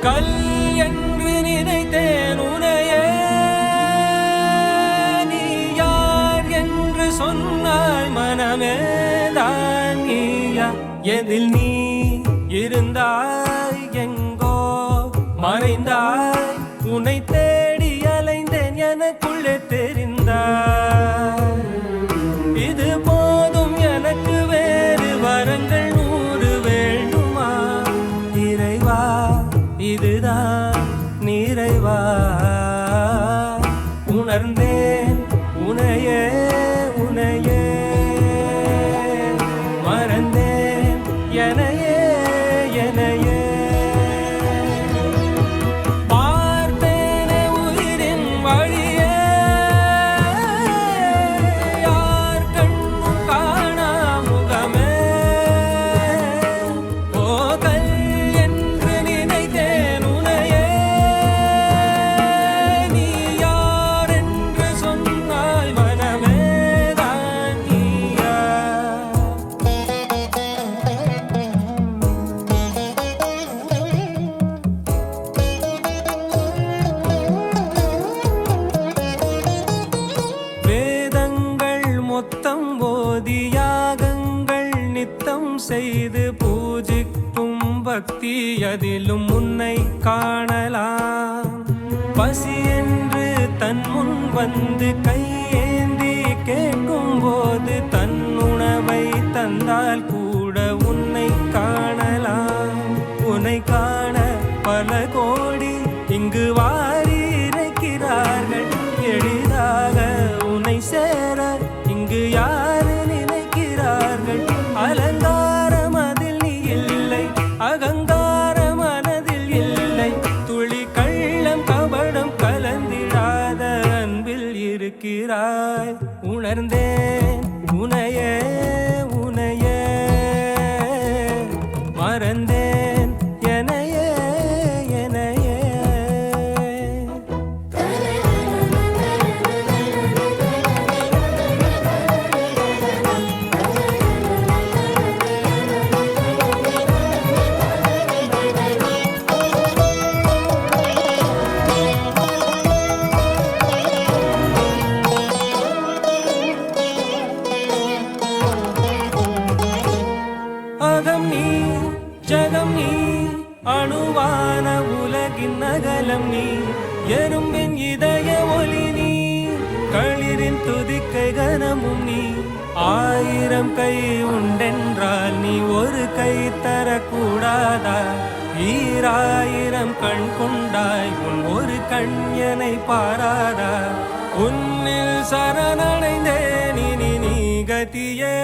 கல் என்று நினைத்தேன் உனையே, நீ யார் என்று சொன்னாய் மனமே தான் நீயா. எதில் நீ இருந்தாய் எங்கோ மறைந்தாய், உன்னை தேடி அலைந்தேன் எனக்குள்ளே தெரிந்தாய். இது போதும் எனக்கு வேறு வரங்கள் 100 வேண்டுமா இறைவா, இதுதான் நிறைவா. உணர்ந்தேன் உனையே உனையே, மறந்தேன் எனையே எனையே. பார்த்தேனே உயிரின் வழியே, யார் கண்ணும் காணா முகமே. ஓ கல் என்று நினைத்தேன் உனையே, நீ யார் என்று சொன்னாய் மனமே தான் நீயா. வேதங்கள் மொத்தம் ஓதி யாகங்கள் நித்தம் செய்து பூஜிக்கும் பக்தி, அதிலும் உன்னை காணலாம். பசி என்று தன் முன் வந்து கையேந்தி கேட்கும் போது தன் உணவை தந்தால் கூட உன்னை காணலாம். உன்னை காண பல கோடி இங்கு வாரி இறைக்கிறார்கள், எளிதாக உன்னை சேர இங்கு யாரு நினைக்கிறார்கள். அலங்காரம் அதில் நீ இல்லை, அகங்கார மனதில் இல்லை, துளி கள்ளம் கபடம் கலந்திடாத அன்பில் இருக்கிறாய். உணர்ந்தேன் உனையே உனையே, மறந்தேன் எனையே எனையே. அகம் நீ ஜகம் நீ, அணுவான உலகின் அகலம் நீ, எறும்பின் இதய ஒளி நீ, களிரின் துதிக்கை கனமும் நீ. 1000 கை உண்டென்றால் நீ ஒரு கை தரக்கூடாதா? 1000 கண் கொண்டாய் உன் ஒரு கண் என்னை பாராதா? உன்னில் சரணடைந்தேன் இனி நீ கதியே.